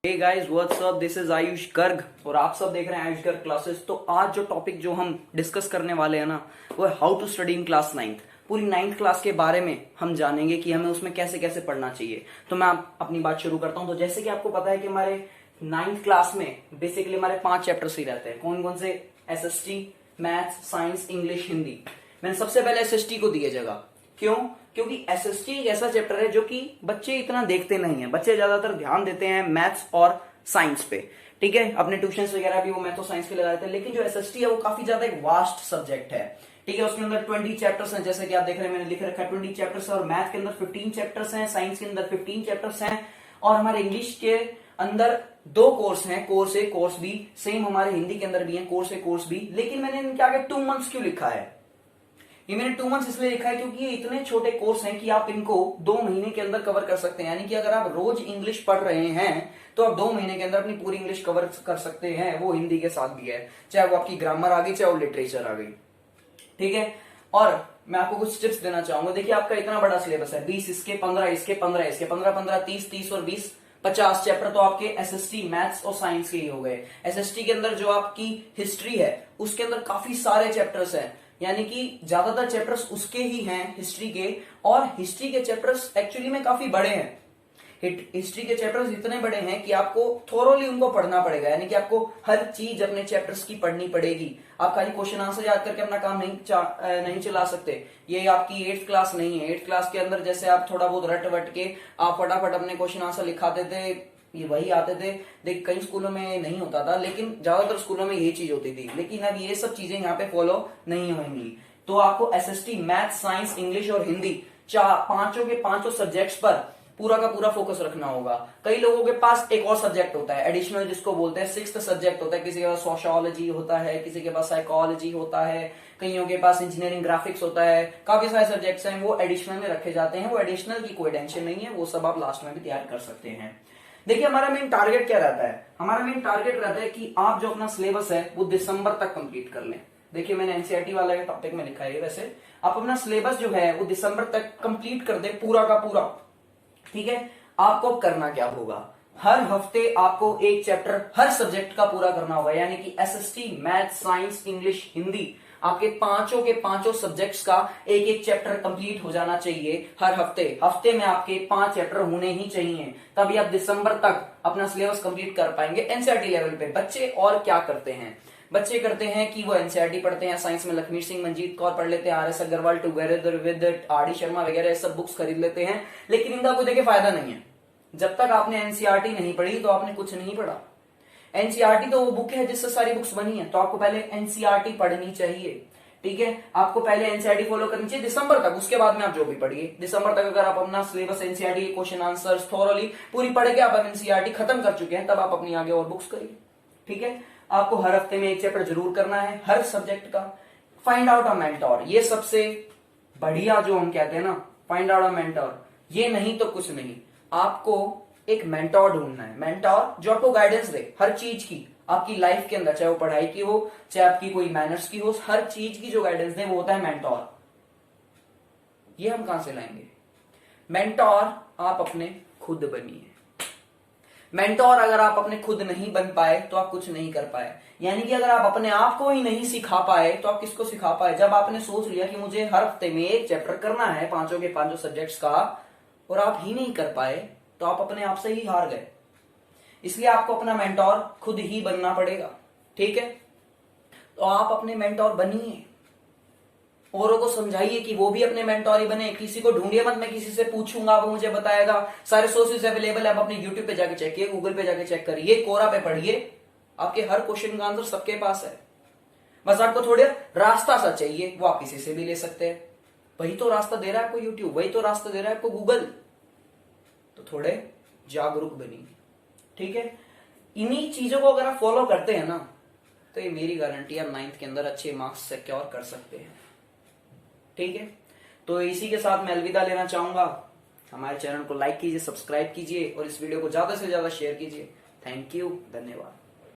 Hey guys what's up, this is Ayush Garg और आप सब देख रहे हैं आयुष गर्ग क्लासेस। तो आज जो टॉपिक जो हम डिस्कस करने वाले हैं ना, वो है how to study in class 9th। पूरी 9th क्लास के बारे में हम जानेंगे कि हमें उसमें कैसे कैसे पढ़ना चाहिए। तो मैं अपनी बात शुरू करता हूं। तो जैसे कि आपको पता है कि हमारे 9th क्लास में बेसिकली हमारे 5 चैप्टर्स ही रहते हैं। कौन कौन से? SST, maths, science, English, Hindi. मैंने सबसे पहले SST को दिया जगह। क्यों? क्योंकि SST एक ऐसा चैप्टर है जो कि बच्चे इतना देखते नहीं है। बच्चे ज्यादातर ध्यान देते हैं मैथ्स और साइंस पे। ठीक है, अपने ट्यूशंस वगैरह भी वो मैथ और साइंस पे लगा देते हैं। लेकिन जो SST है वो काफी ज्यादा एक वास्ट सब्जेक्ट है। ठीक है, उसके अंदर 20 चैप्टर्स हैं, जैसे कि आप देख रहे हैं मैंने लिख रखा है 20 चैप्टर्स है। और मैथ के अंदर 15 चैप्टर्स हैं, साइंस के अंदर 15 चैप्टर्स हैं, और हमारे इंग्लिश के अंदर 2 कोर्स हैं, कोर्स ए कोर्स बी। सेम हमारे हिंदी के अंदर भी है कोर्स ए कोर्स बी। लेकिन मैंने इनके आगे 2 मंथ्स क्यों लिखा है? ये मैंने 2 मंथ्स इसलिए लिखा है क्योंकि ये इतने छोटे कोर्स हैं कि आप इनको 2 महीने के अंदर कवर कर सकते हैं। यानी कि अगर आप रोज इंग्लिश पढ़ रहे हैं तो आप 2 महीने के अंदर अपनी पूरी इंग्लिश कवर कर सकते हैं। वो हिंदी के साथ भी है, चाहे वो आपकी ग्रामर आ गई, चाहे वो लिटरेचर आ गई। ठीक है, और मैं आपको कुछ टिप्स देना चाहूंगा। देखिए, आपका इतना बड़ा सिलेबस है, 20 इसके, 15 इसके, 15 इसके, 15 15 30 30 और 20 50 चैप्टर तो आपके SST मैथ्स और साइंस के ही हो गए। SST के अंदर जो आपकी हिस्ट्री है उसके अंदर काफी सारे चैप्टर्स हैं, यानी कि ज्यादातर चैप्टर्स उसके ही हैं हिस्ट्री के। और हिस्ट्री के चैप्टर्स एक्चुअली में काफी बड़े हैं। हिस्ट्री के चैप्टर्स इतने बड़े हैं कि आपको थोरोली उनको पढ़ना पड़ेगा। यानी कि आपको हर चीज अपने चैप्टर्स की पढ़नी पड़ेगी। आप खाली क्वेश्चन आंसर याद करके अपना काम नहीं चला सकते। ये आपकी 8th क्लास नहीं है। 8th क्लास के अंदर जैसे आप थोड़ा बहुत रट वट के आप फटाफट अपने क्वेश्चन आंसर लिखाते थे, ये वही आते थे। देख, कई स्कूलों में नहीं होता था, लेकिन ज्यादातर स्कूलों में यही चीज होती थी। लेकिन अब ये सब चीजें यहाँ पे फॉलो नहीं होंगी। तो आपको SST, मैथ, साइंस, इंग्लिश और हिंदी पांचों के पांचों सब्जेक्ट्स पर पूरा का पूरा फोकस रखना होगा। कई लोगों के पास एक और सब्जेक्ट होता है एडिशनल, जिसको बोलते हैं 6th सब्जेक्ट होता है। किसी के पास सोशियोलॉजी होता है, किसी के पास साइकोलॉजी होता है, कईयों के पास इंजीनियरिंग ग्राफिक्स होता है। काफी सारे सब्जेक्ट्स हैं, वो एडिशनल में रखे जाते हैं। वो एडिशनल की कोई टेंशन नहीं है, वो सब आप लास्ट में भी तैयार कर सकते हैं। देखिए, हमारा मेन टारगेट क्या रहता है? हमारा मेन टारगेट रहता है कि आप जो अपना सिलेबस है वो दिसंबर तक कंप्लीट कर लें। देखिए, मैंने NCERT वाला टॉपिक में लिखा है। वैसे आप अपना सिलेबस जो है वो दिसंबर तक कंप्लीट कर दे, पूरा का पूरा। ठीक है, आपको करना क्या होगा? हर हफ्ते आपको एक चैप्टर हर सब्जेक्ट का पूरा करना होगा। यानी कि SST, math, science, English, Hindi, आपके पांचों के पांचों सब्जेक्ट्स का एक एक चैप्टर कंप्लीट हो जाना चाहिए हर हफ्ते। हफ्ते में आपके 5 चैप्टर होने ही चाहिए, तभी आप दिसंबर तक अपना सिलेबस कंप्लीट कर पाएंगे NCERT लेवल पे। बच्चे और क्या करते हैं? बच्चे करते हैं कि वो NCERT पढ़ते हैं। साइंस में लक्ष्मी सिंह, मंजीत कौर पढ़ लेते हैं, RS Agarwal, together with RD Sharma वगैरह सब बुक्स खरीद लेते हैं। लेकिन इनका कोई देखिए फायदा नहीं है। जब तक आपने NCERT नहीं पढ़ी तो आपने कुछ नहीं पढ़ा। NCERT तो वो बुक है जिससे सारी बुक्स बनी है, तो आपको पहले NCERT पढ़नी चाहिए। ठीक है, आपको पहले NCERT फॉलो करनी चाहिए दिसंबर तक। उसके बाद में आप जो भी पढ़िए, दिसंबर तक अगर आप अपना सिलेबस NCERT क्वेश्चन आंसर्स थोरली पूरी पढ़ के आप NCERT खत्म कर चुके हैं, तब आप अपनी आगे और बुक्स करिए। ठीक है, आपको हर हफ्ते में एक चैप्टर जरूर करना है हर सब्जेक्ट का। फाइंड आउट अ मेंटोर, ये सबसे बढ़िया जो हम कहते हैं ना, फाइंड आउट अ मेंटोर। ये नहीं तो कुछ नहीं, आपको एक मेंटोर ढूंढना है। मेंटोर जो आपको गाइडेंस दे हर चीज की, आपकी लाइफ के अंदर, चाहे वो पढ़ाई की हो, चाहे आपकी कोई मैनर्स की हो, हर चीज की जो गाइडेंस दे वो होता है मेंटोर। ये हम कहां से लाएंगे? मेंटोर आप अपने खुद बनिए। मेंटोर अगर आप अपने खुद नहीं बन पाए तो आप कुछ नहीं कर पाए। यानी कि अगर आप अपने आप को ही नहीं सिखा पाए तो आप किसको सिखा पाए? जब आपने सोच लिया कि मुझे हर हफ्ते में एक चैप्टर करना है पांचों के पांचों सब्जेक्ट्स का, और आप ही नहीं कर पाए, तो आप अपने आप से ही हार गए। इसलिए आपको अपना मेंटोर खुद ही बनना पड़ेगा। ठीक है, तो आप अपने मेंटोर बनिए, औरों को समझाइए कि वो भी अपने मेंटोर ही बने। किसी को ढूंढिए मत, मैं किसी से पूछूंगा वो मुझे बताएगा। सारे सोर्सेज अवेलेबल है, आप अपने यूट्यूब पे जाके चेक कीजिए, गूगल पे जाके चेक करिए, कोरा पे पढ़िए। आपके हर क्वेश्चन का आंसर सबके पास है। बस आपको थोड़े रास्ता सा चाहिए, वो आप किसी से भी ले सकते हैं। वही तो रास्ता दे रहा है आपको यूट्यूब, वही तो रास्ता दे रहा है आपको गूगल। तो थोड़े जागरूक बनिए। ठीक है, इन्हीं चीजों को अगर आप फॉलो करते हैं ना, तो ये मेरी गारंटी है 9th के अंदर अच्छे मार्क्स सिक्योर कर सकते हैं। ठीक है, तो इसी के साथ मैं अलविदा लेना चाहूंगा। हमारे चैनल को लाइक कीजिए, सब्सक्राइब कीजिए और इस वीडियो को ज्यादा से ज्यादा शेयर कीजिए। थैंक यू, धन्यवाद।